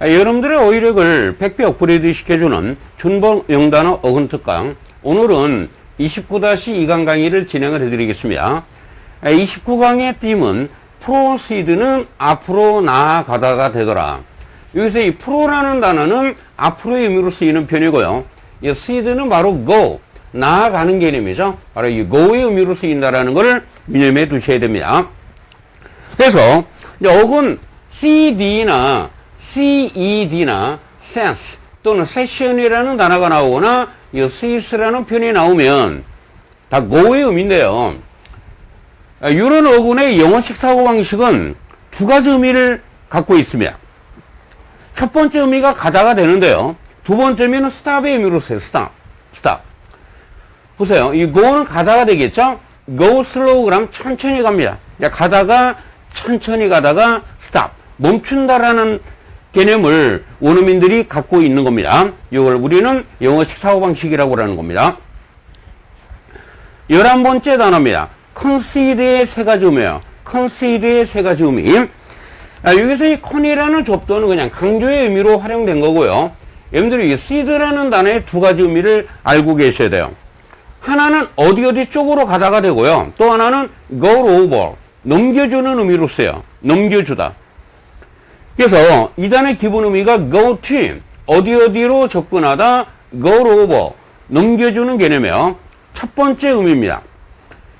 여러분들의 어휘력을 100배 업그레이드 시켜주는 준법 영단어 어근 특강. 오늘은 29-2강 강의를 진행을 해드리겠습니다. 29강의 띠은 proceed는 앞으로 나아가다가 되더라. 여기서 이 pro라는 단어는 앞으로의 의미로 쓰이는 편이고요. 이 seed는 바로 go, 나아가는 개념이죠. 바로 이 go의 의미로 쓰인다라는 것을 유념해 두셔야 됩니다. 그래서 어근 CD나 CED나 sense 또는 session이라는 단어가 나오거나 이 cease라는 표현이 나오면 다 go의 의미인데요. 이런 어근의 영어식 사고방식은 두 가지 의미를 갖고 있습니다. 첫 번째 의미가 가다가 되는데요. 두 번째 의미는 stop의 의미로 써요. stop. 보세요. 이 go는 가다가 되겠죠? go slow 그럼 천천히 갑니다. 가다가 천천히 가다가 stop. 멈춘다라는 개념을 원어민들이 갖고 있는 겁니다. 이걸 우리는 영어식 사고방식이라고 하는 겁니다. 11번째 단어입니다. concede의 세 가지 의미예요. concede의 세 가지 의미. 여기서 이 con이라는 접두는 그냥 강조의 의미로 활용된 거고요. 여러분들이 이 seed라는 단어의 두 가지 의미를 알고 계셔야 돼요. 하나는 어디 쪽으로 가다가 되고요. 또 하나는 go over, 넘겨주는 의미로 써요. 넘겨주다. 그래서 이 단어의 기본 의미가 go to, 어디로 접근하다, go over, 넘겨주는 개념이에요. 첫 번째 의미입니다.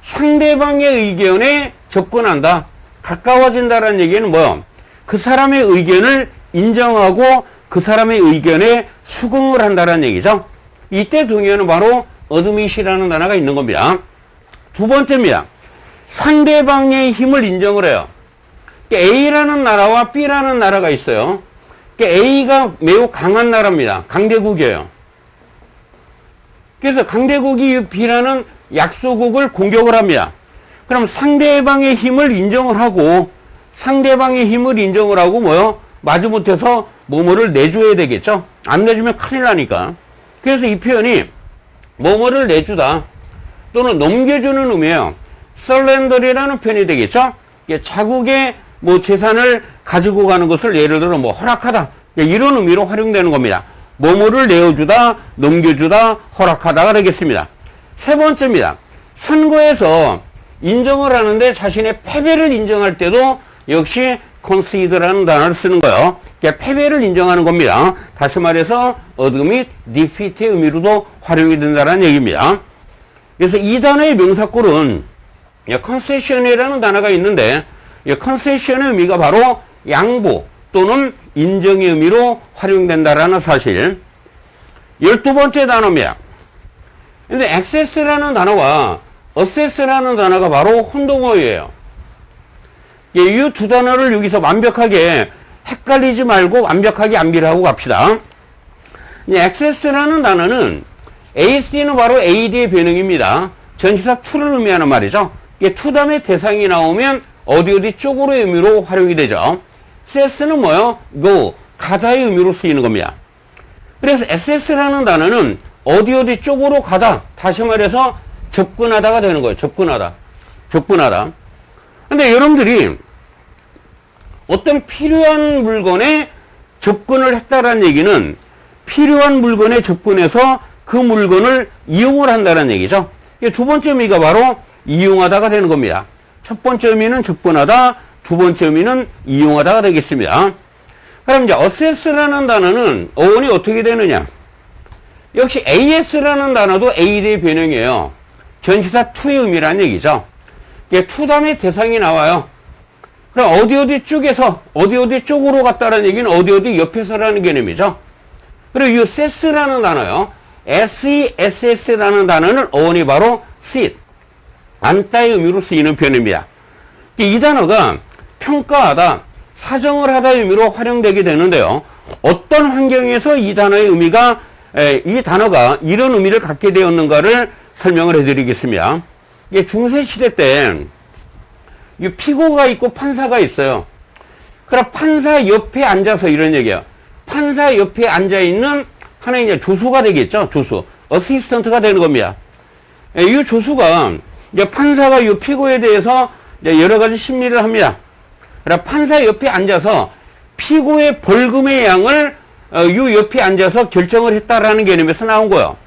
상대방의 의견에 접근한다, 가까워진다라는 얘기는 뭐요? 그 사람의 의견을 인정하고 그 사람의 의견에 수긍을 한다는 얘기죠. 이때 동의어는 바로 admit이라는 단어가 있는 겁니다. 두 번째입니다. 상대방의 힘을 인정을 해요. A라는 나라와 B라는 나라가 있어요. A가 매우 강한 나라입니다. 강대국이에요. 그래서 강대국이 B라는 약소국을 공격을 합니다. 그럼 상대방의 힘을 인정을 하고 뭐요? 마지못해서 뭐뭐를 내줘야 되겠죠? 안 내주면 큰일 나니까. 그래서 이 표현이 뭐뭐를 내주다 또는 넘겨주는 의미예요. surrender이라는 표현이 되겠죠? 자국의 재산을 가지고 가는 것을 예를 들어 허락하다, 이런 의미로 활용되는 겁니다. 뭐뭐를 내어주다, 넘겨주다, 허락하다가 되겠습니다. 세 번째입니다. 선거에서 인정을 하는데 자신의 패배를 인정할 때도 역시 concede라는 단어를 쓰는 거예요. 패배를 인정하는 겁니다. 다시 말해서 admit, defeat의 의미로도 활용이 된다는 얘기입니다. 그래서 이 단어의 명사꼴은 concession이라는 단어가 있는데 concession의 의미가 바로 양보 또는 인정의 의미로 활용된다라는 사실. 12번째 단어입니다. 근데 access라는 단어와 assess라는 단어가 바로 혼동어예요. 이 두 단어를 여기서 완벽하게 헷갈리지 말고 완벽하게 암기를 하고 갑시다. access라는 단어는 AC는 바로 AD의 변형입니다. 전치사 to를 의미하는 말이죠. to 다음에 대상이 나오면 어디 쪽으로의 의미로 활용이 되죠. access는 뭐요? go, 가다의 의미로 쓰이는 겁니다. 그래서 access라는 단어는 어디 쪽으로 가다, 다시 말해서 접근하다가 되는 거예요. 접근하다. 근데 여러분들이 어떤 필요한 물건에 접근을 했다라는 얘기는 필요한 물건에 접근해서 그 물건을 이용을 한다는 얘기죠. 두 번째 의미가 바로 이용하다가 되는 겁니다. 첫 번째 의미는 접근하다, 두 번째 의미는 이용하다가 되겠습니다. 그럼 이제 assess라는 단어는 어원이 어떻게 되느냐? 역시 AS라는 단어도 AD의 변형이에요. 전치사 to의 의미라는 얘기죠. to 다음에 대상이 나와요. 그럼 어디 쪽에서 어디 쪽으로 갔다라는 얘기는 어디 옆에서라는 개념이죠. 그리고 이 assess라는 단어요. SESS라는 단어는 어원이 바로 sit, 앉다의 의미로 쓰이는 표현입니다. 이 단어가 평가하다, 사정을 하다의 의미로 활용되게 되는데요. 어떤 환경에서 이 단어의 의미가, 이 단어가 이런 의미를 갖게 되었는가를 설명을 해드리겠습니다. 중세시대 때 이 피고가 있고 판사가 있어요. 그럼 판사 옆에 앉아서 이런 얘기예요. 판사 옆에 앉아있는 하나의 이제 조수가 되겠죠. 조수. 어시스턴트가 되는 겁니다. 이 조수가 이제 판사가 이 피고에 대해서 이제 여러 가지 심리를 합니다. 그러니까 판사 옆에 앉아서 피고의 벌금의 양을 요 옆에 앉아서 결정을 했다라는 개념에서 나온 거예요.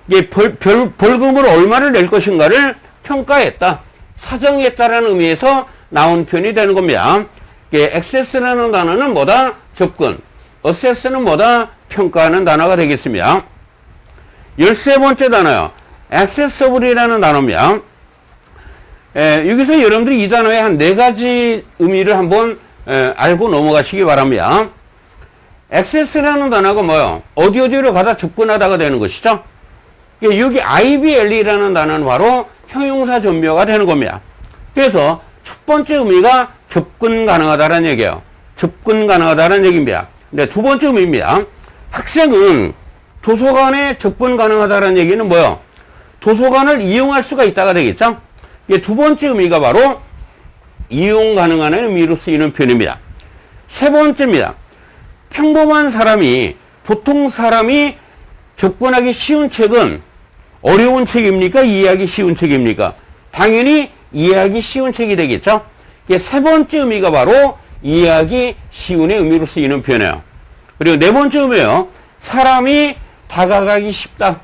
이게 벌금을 얼마를 낼 것인가를 평가했다, 사정했다라는 의미에서 나온 표현이 되는 겁니다. 이게 access라는 단어는 뭐다? 접근. assess는 뭐다? 평가하는 단어가 되겠습니다. 13번째 단어요. accessible이라는 단어입니다. 여기서 여러분들이 이 단어의 한 4가지 의미를 한번 알고 넘어가시기 바랍니다. access라는 단어가 뭐예요? 어디로 가다 접근하다가 되는 것이죠. 여기 IBLE라는 단어는 바로 형용사 전묘가 되는 겁니다. 그래서 첫 번째 의미가 접근 가능하다는 얘기예요. 접근 가능하다는 얘기입니다. 근데 두 번째 의미입니다. 학생은 도서관에 접근 가능하다는 얘기는 뭐예요? 도서관을 이용할 수가 있다가 되겠죠? 두 번째 의미가 바로 이용 가능한 의미로 쓰이는 표현입니다. 세 번째입니다. 평범한 사람이, 보통 사람이 접근하기 쉬운 책은 어려운 책입니까? 이해하기 쉬운 책입니까? 당연히 이해하기 쉬운 책이 되겠죠? 세 번째 의미가 바로 이해하기 쉬운의 의미로 쓰이는 표현이에요. 그리고 네 번째 의미예요. 사람이 다가가기 쉽다.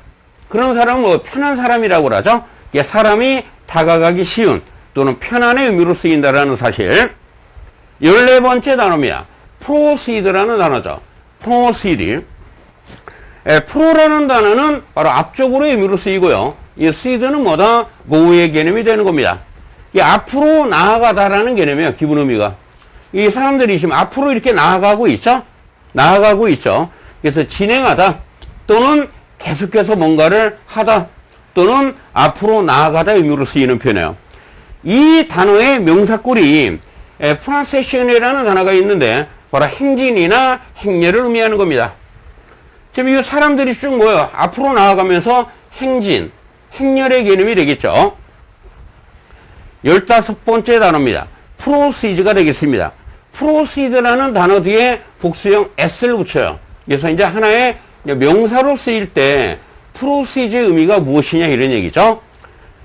그런 사람은 뭐 편한 사람이라고 하죠. 사람이 다가가기 쉬운 또는 편안의 의미로 쓰인다라는 사실. 14번째 단어입니다. proceed라는 단어죠. proceed. pro라는 단어는 바로 앞쪽으로의 의미로 쓰이고요. 이 seed는 뭐다? go의 개념이 되는 겁니다. 이 앞으로 나아가다라는 개념이에요. 기본 의미가. 이 사람들이 지금 앞으로 이렇게 나아가고 있죠? 나아가고 있죠. 그래서 진행하다 또는 계속해서 뭔가를 하다 또는 앞으로 나아가다 의미로 쓰이는 표현이에요. 이 단어의 명사꼴이 프란세션이라는 단어가 있는데 바로 행진이나 행렬을 의미하는 겁니다. 지금 이 사람들이 쭉 모여 앞으로 나아가면서 행진, 행렬의 개념이 되겠죠. 15번째 단어입니다. proceed가 되겠습니다. proceed라는 단어 뒤에 복수형 s를 붙여요. 그래서 이제 하나의 명사로 쓰일 때 proceed의 의미가 무엇이냐 이런 얘기죠.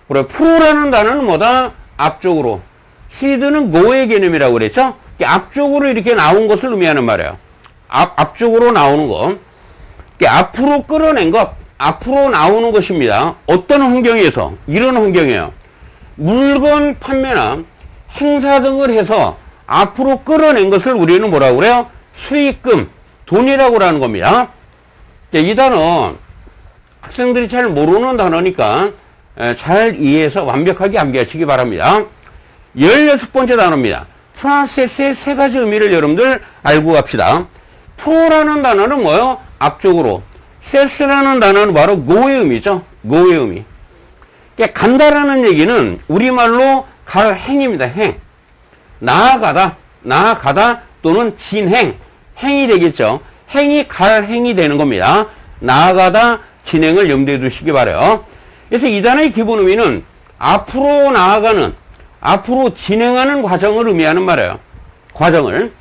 그리고 pro라는 단어는 뭐다? 앞쪽으로. seed는 go의 개념이라고 그랬죠. 앞쪽으로 이렇게 나온 것을 의미하는 말이에요. 앞쪽으로 나오는 것. 앞으로 끌어낸 것, 앞으로 나오는 것입니다. 어떤 환경에서? 이런 환경이에요. 물건 판매나 행사 등을 해서 앞으로 끌어낸 것을 우리는 뭐라고 그래요? 수익금, 돈이라고 하는 겁니다. 이 단어 학생들이 잘 모르는 단어니까 잘 이해해서 완벽하게 암기하시기 바랍니다. 16번째 단어입니다. 프로세스의 3가지 의미를 여러분들 알고 갑시다. 프로라는 단어는 뭐예요? 앞쪽으로. 세스라는 단어는 바로 go의 의미죠. go의 의미. 간다라는 얘기는 우리말로 갈 행입니다. 행. 나아가다 또는 진행, 행이 되겠죠. 행이 갈 행이 되는 겁니다. 나아가다, 진행을 염두에 두시기 바라요. 그래서 이 단어의 기본 의미는 앞으로 나아가는, 앞으로 진행하는 과정을 의미하는 말이에요. 과정을.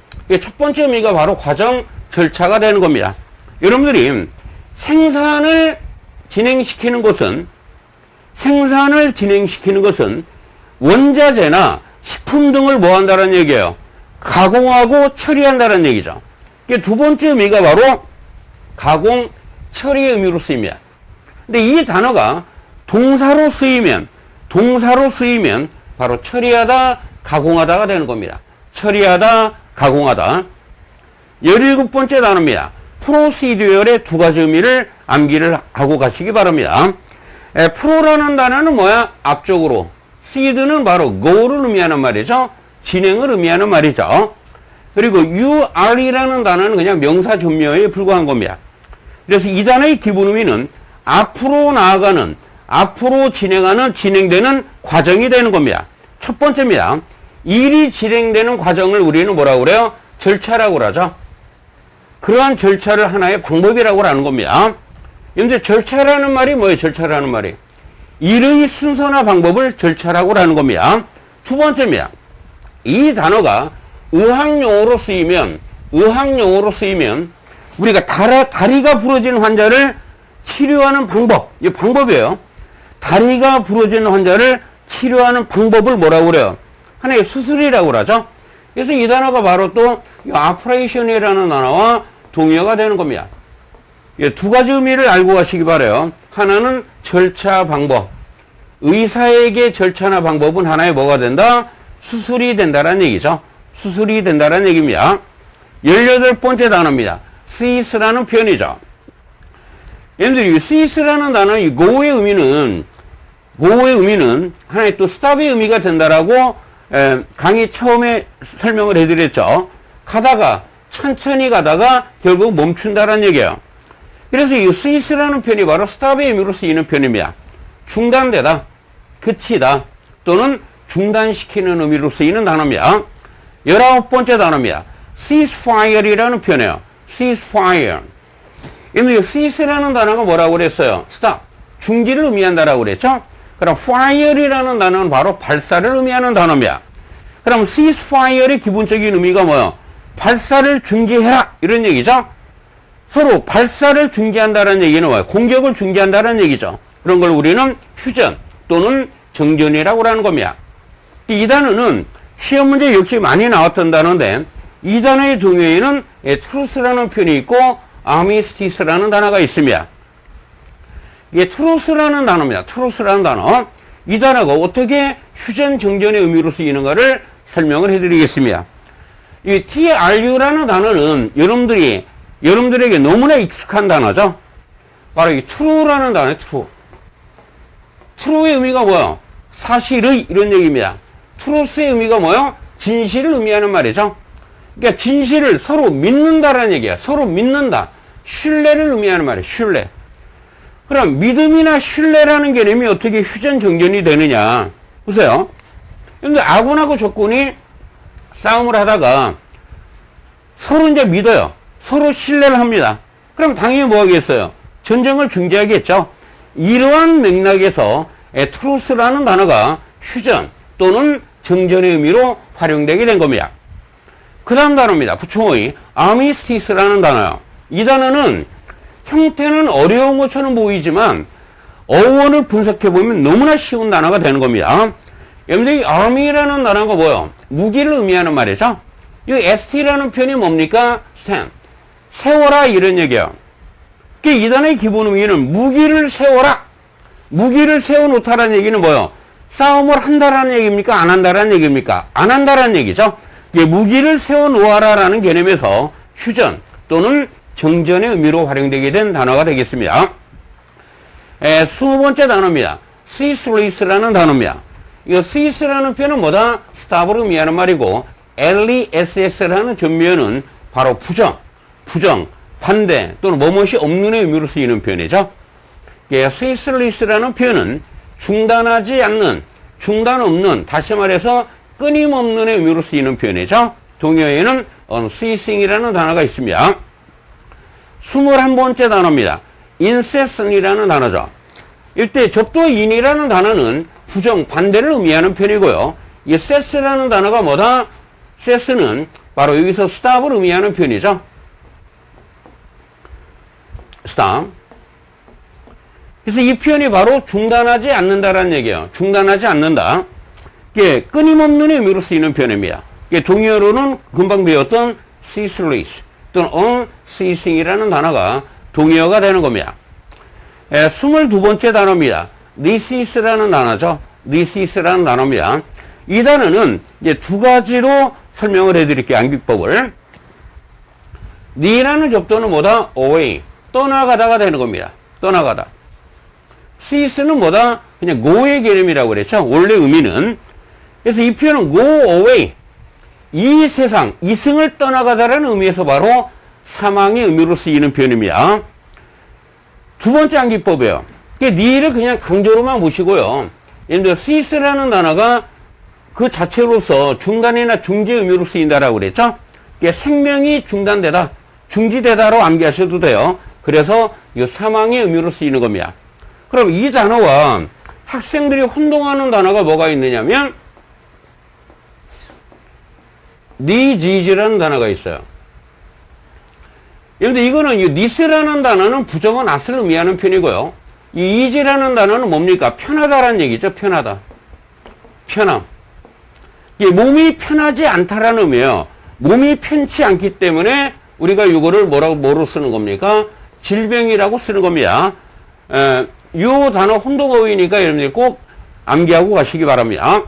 첫 번째 의미가 바로 과정, 절차가 되는 겁니다. 여러분들이 생산을 진행시키는 것은 원자재나 식품 등을 뭐 한다는 얘기예요? 가공하고 처리한다는 얘기죠. 두 번째 의미가 바로 가공, 처리의 의미로 쓰입니다. 근데 이 단어가 동사로 쓰이면 바로 처리하다, 가공하다가 되는 겁니다. 처리하다, 가공하다. 17번째 단어입니다. 프로시듀얼의 2가지 의미를 암기를 하고 가시기 바랍니다. 프로라는 단어는 뭐야? 앞쪽으로. 시드는 바로 go를 의미하는 말이죠. 진행을 의미하는 말이죠. 그리고 UR이라는 단어는 그냥 명사 전묘에 불과한 겁니다. 그래서 이 단어의 기본 의미는 앞으로 나아가는, 앞으로 진행하는, 진행되는 과정이 되는 겁니다. 첫 번째입니다. 일이 진행되는 과정을 우리는 뭐라고 그래요? 절차라고 그러죠. 그러한 절차를 하나의 방법이라고 하는 겁니다. 그런데 절차라는 말이 뭐예요? 절차라는 말이 일의 순서나 방법을 절차라고 하는 겁니다. 두 번째입니다. 이 단어가 의학용어로 쓰이면 우리가 다리가 부러진 환자를 치료하는 방법, 이 방법이에요. 다리가 부러진 환자를 치료하는 방법을 뭐라고 그래요? 하나의 수술이라고 그러죠. 그래서 이 단어가 바로 또 operation이라는 단어와 동의어가 되는 겁니다. 두 가지 의미를 알고 가시기 바라요. 하나는 절차 방법. 의사에게 절차나 방법은 하나의 뭐가 된다? 수술이 된다라는 얘기죠. 수술이 된다라는 얘기입니다. 18번째 단어입니다. cease라는 표현이죠. 여러분들이 cease라는 단어의 go의 의미는 하나의 또 stop의 의미가 된다라고 강의 처음에 설명을 해드렸죠. 가다가 천천히 가다가 결국 멈춘다라는 얘기예요. 그래서 이 cease라는 표현이 바로 stop의 의미로 쓰이는 표현입니다. 중단되다, 그치다 또는 중단시키는 의미로 쓰이는 단어입니다. 19번째 단어입니다. ceasefire이라는 표현이에요. ceasefire. 이 cease라는 단어가 뭐라고 그랬어요? stop, 중지를 의미한다라고 그랬죠? 그럼 fire이라는 단어는 바로 발사를 의미하는 단어입니다. 그럼 ceasefire의 기본적인 의미가 뭐예요? 발사를 중지해라 이런 얘기죠? 서로 발사를 중지한다는 얘기는 뭐예요? 공격을 중지한다는 얘기죠. 그런 걸 우리는 휴전 또는 정전이라고 하는 겁니다. 이 단어는 시험 문제 역시 많이 나왔던 단어인데 이 단어의 동의어에는 truth라는 표현이 있고 armistice라는 단어가 있습니다. 이게 truth라는 단어입니다. truth라는 단어. 이 단어가 어떻게 휴전 정전의 의미로 쓰이는가를 설명을 해드리겠습니다. 이 tru라는 단어는 여러분들에게 너무나 익숙한 단어죠. 바로 이 true라는 단어예요. true. true의 의미가 뭐예요? 사실의 이런 얘기입니다. truth의 의미가 뭐예요? 진실을 의미하는 말이죠. 그러니까 진실을 서로 믿는다라는 얘기야. 서로 믿는다. 신뢰를 의미하는 말이에요. 신뢰. 그럼 믿음이나 신뢰라는 개념이 어떻게 휴전 정전이 되느냐? 보세요. 근데 아군하고 적군이 싸움을 하다가 서로 이제 믿어요. 서로 신뢰를 합니다. 그럼 당연히 뭐 하겠어요? 전쟁을 중지하겠죠. 이러한 맥락에서 truth라는 단어가 휴전 또는 정전의 의미로 활용되게 된 겁니다. 그 다음 단어입니다. 부총의 armistice라는 단어요. 이 단어는 형태는 어려운 것처럼 보이지만 어원을 분석해보면 너무나 쉬운 단어가 되는 겁니다. 여러분들 이 army라는 단어가 뭐예요? 무기를 의미하는 말이죠. 이 st라는 표현이 뭡니까? stand. 세워라 이런 얘기예요. 이 단어의 기본 의미는 무기를 세워라. 무기를 세워놓다라는 얘기는 뭐예요? 싸움을 한다라는 얘기입니까? 안 한다라는 얘기입니까? 안 한다라는 얘기죠. 무기를 세워놓아라라는 개념에서 휴전 또는 정전의 의미로 활용되게 된 단어가 되겠습니다. 20번째 단어입니다. ceaseless라는 단어입니다. 이 cease라는 표현은 뭐다? stop을 의미하는 말이고 less라는 전면은 바로 부정, 반대 또는 뭐뭇이 없는의 의미로 쓰이는 표현이죠. ceaseless라는 표현은 중단하지 않는, 중단 없는, 다시 말해서 끊임없는의 의미로 쓰이는 표현이죠. 동의어에는 ceasing이라는 단어가 있습니다. 21번째 단어입니다. incessant이라는 단어죠. 이때 접두인이라는 단어는 부정, 반대를 의미하는 표현이고요. 이 cess라는 단어가 뭐다? cess는 바로 여기서 stop을 의미하는 표현이죠. stop. 그래서 이 표현이 바로 중단하지 않는다라는 얘기예요. 중단하지 않는다. 이게 끊임없는 의미로 쓰이는 표현입니다. 이게 동의어로는 금방 배웠던 ceaseless 또는 unceasing이라는 단어가 동의어가 되는 겁니다. 22번째 단어입니다. this is라는 단어죠. this is라는 단어입니다. 이 단어는 이제 두 가지로 설명을 해드릴게요. 암기법을. ne라는 접두는 뭐다? away. 떠나가다가 되는 겁니다. 떠나가다. cease는 뭐다? 그냥 go의 개념이라고 그랬죠. 원래 의미는. 그래서 이 표현은 go away. 이 세상, 이승을 떠나가다라는 의미에서 바로 사망의 의미로 쓰이는 표현입니다. 두 번째 암기법이에요. ne를 그냥 강조로만 보시고요. 예를 들어 cease라는 단어가 그 자체로서 중단이나 중지의 의미로 쓰인다라고 그랬죠. 생명이 중단되다, 중지되다로 암기하셔도 돼요. 그래서 이 사망의 의미로 쓰이는 겁니다. 그럼 이 단어와 학생들이 혼동하는 단어가 뭐가 있느냐면 disease라는 단어가 있어요. 그런데 이거는 이 this라는 단어는 부정어 not을 의미하는 표현이고요. 이 easy라는 단어는 뭡니까? 편하다라는 얘기죠. 편하다. 편함. 이게 몸이 편하지 않다라는 의미예요. 몸이 편치 않기 때문에 우리가 이거를 뭐로 쓰는 겁니까? 질병이라고 쓰는 겁니다. 요 단어 혼동어휘니까 여러분들이 꼭 암기하고 가시기 바랍니다.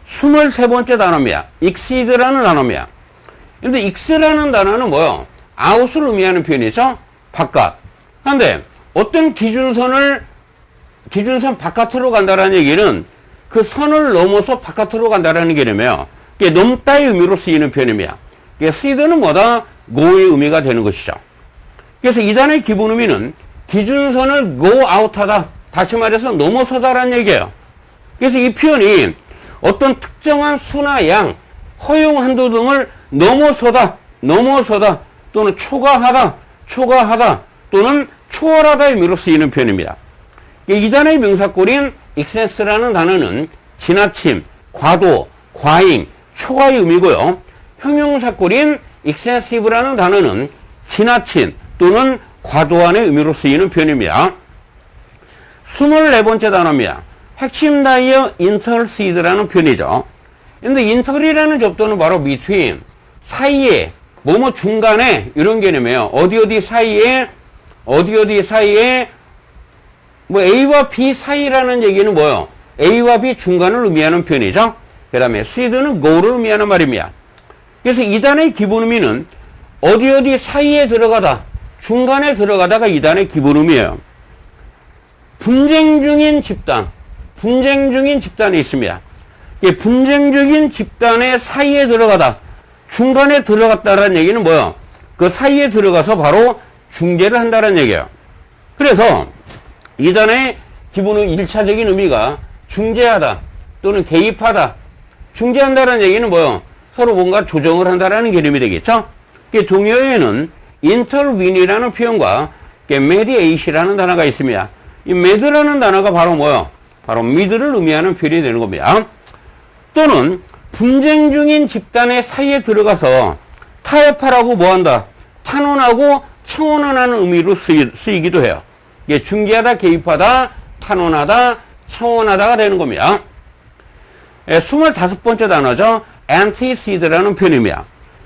23번째 단어입니다. exceed라는 단어입니다. 근데 ex라는 단어는 뭐요? out을 의미하는 표현이죠? 바깥. 그런데 어떤 기준선 바깥으로 간다라는 얘기는 그 선을 넘어서 바깥으로 간다라는 개념이에요. 이게 넘다의 의미로 쓰이는 표현입니다. exceed는 뭐다? go의 의미가 되는 것이죠. 그래서 이 단어의 기본 의미는 기준선을 go out 하다. 다시 말해서 넘어서다라는 얘기예요. 그래서 이 표현이 어떤 특정한 수나 양, 허용 한도 등을 넘어서다 또는 초과하다 또는 초월하다의 의미로 쓰이는 표현입니다. 이 단어의 명사꼴인 excess라는 단어는 지나침, 과도, 과잉, 초과의 의미고요. 형용사꼴인 excessive라는 단어는 지나친 또는 과도한의 의미로 쓰이는 표현입니다. 24번째 단어입니다. 핵심 단어 intercede라는 표현이죠. 근데 inter이라는 접두는 바로 between, 사이에, 뭐뭐 중간에 이런 개념이에요. 어디 사이에 뭐 A와 B 사이라는 얘기는 뭐예요? A와 B 중간을 의미하는 표현이죠. 그 다음에 seed는 go를 의미하는 말입니다. 그래서 이 단어의 기본 의미는 어디 사이에 들어가다, 중간에 들어가다가 이 단어의 기본 의미예요. 분쟁 중인 집단이 있습니다. 분쟁 중인 집단의 사이에 들어가다, 중간에 들어갔다라는 얘기는 뭐예요? 그 사이에 들어가서 바로 중재를 한다는 얘기예요. 그래서 이 단어의 기본은 1차적인 의미가 중재하다 또는 개입하다. 중재한다는 얘기는 뭐예요? 서로 뭔가 조정을 한다라는 개념이 되겠죠? 동요에는 intervene이라는 표현과 mediate이라는 단어가 있습니다. 이 med라는 단어가 바로 뭐예요? 바로 mid를 의미하는 표현이 되는 겁니다. 또는 분쟁 중인 집단의 사이에 들어가서 타협하라고 뭐한다? 탄원하고 청원하는 의미로 쓰이기도 해요. 이게 중재하다, 개입하다, 탄원하다, 청원하다가 되는 겁니다. 25번째 단어죠. antecade라는 표현입니다.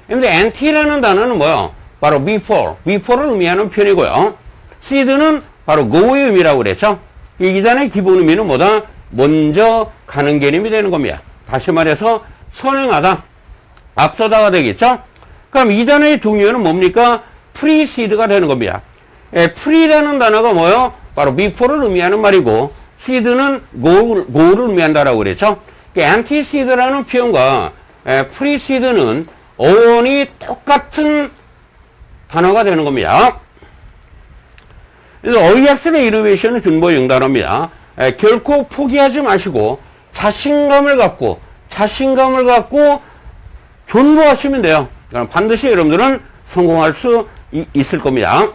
근데 ante라는 단어는 뭐예요? 바로 before를 의미하는 표현이고요. seed는 바로 go의 의미라고 그랬죠. 이 단어의 기본 의미는 뭐다? 먼저 가는 개념이 되는 겁니다. 다시 말해서 선행하다, 앞서다가 되겠죠. 그럼 이 단어의 동의어는 뭡니까? precede가 되는 겁니다. pre라는 단어가 뭐예요? 바로 before를 의미하는 말이고 seed는 go를 의미한다라고 그랬죠. antecade라는 표현과 precede는 어원이 똑같은 단어가 되는 겁니다. 그래서 어휘학습의 이노베이션은 준보 영단어입니다. 결코 포기하지 마시고 자신감을 갖고 존버하시면 돼요. 반드시 여러분들은 성공할 수 있을 겁니다.